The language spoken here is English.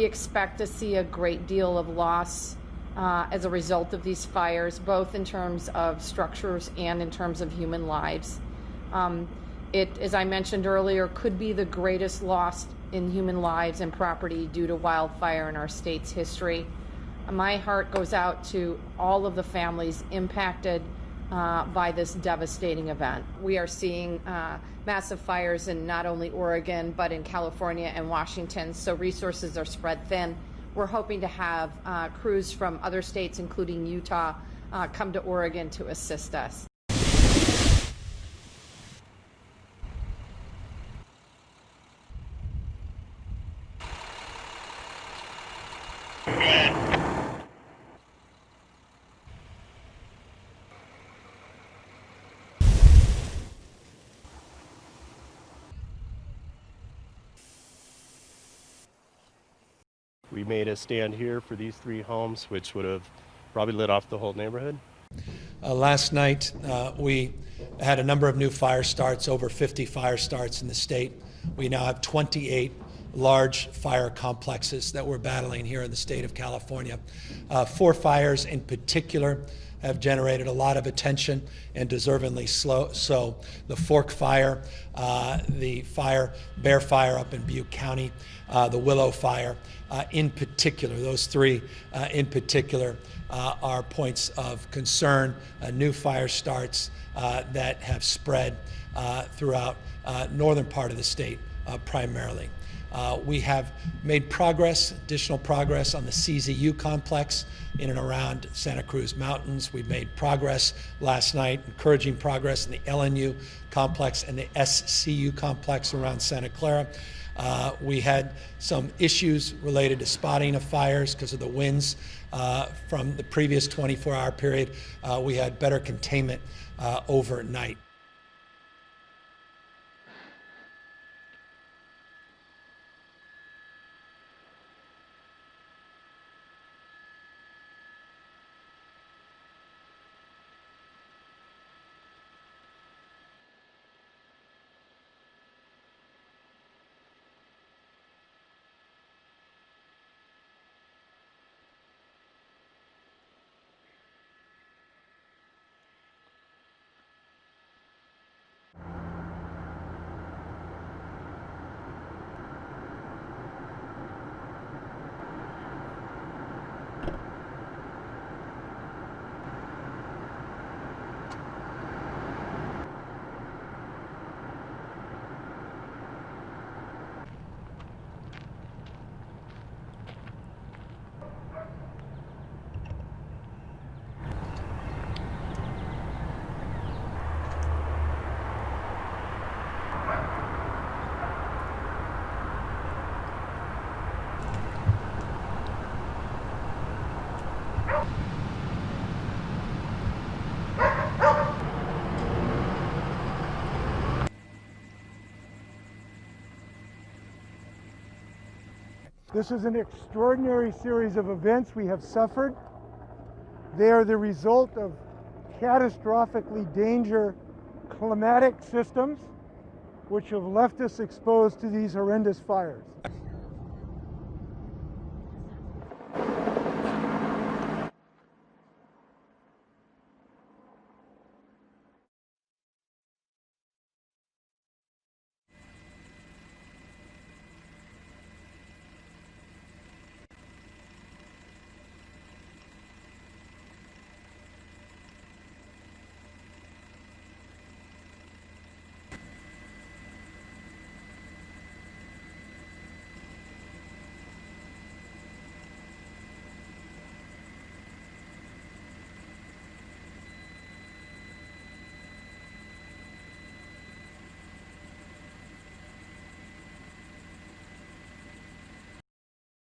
We expect to see a great deal of loss as a result of these fires, both in terms of structures and in terms of human lives. It, as I mentioned earlier, could be the greatest loss in human lives and property due to wildfire in our state's history. My heart goes out to all of the families impacted by this devastating event. We are seeing massive fires in not only Oregon, but in California and Washington, so resources are spread thin. We're hoping to have crews from other states, including Utah, come to Oregon to assist us. We made a stand here for these 3 homes, which would have probably lit off the whole neighborhood. Last night, we had a number of new fire starts, over 50 fire starts in the state. We now have 28 large fire complexes that we're battling here in the state of California. 4 fires in particular have generated a lot of attention, and deservingly so. The Fork Fire, the Bear Fire up in Butte County, the Willow Fire in particular. Those 3 in particular are points of concern, new fire starts that have spread throughout northern part of the state primarily. We have made progress, additional progress on the CZU complex in and around Santa Cruz Mountains. We made progress last night, encouraging progress in the LNU complex and the SCU complex around Santa Clara. We had some issues related to spotting of fires because of the winds from the previous 24-hour period. We had better containment overnight. This is an extraordinary series of events we have suffered. They are the result of catastrophically dangerous climatic systems which have left us exposed to these horrendous fires.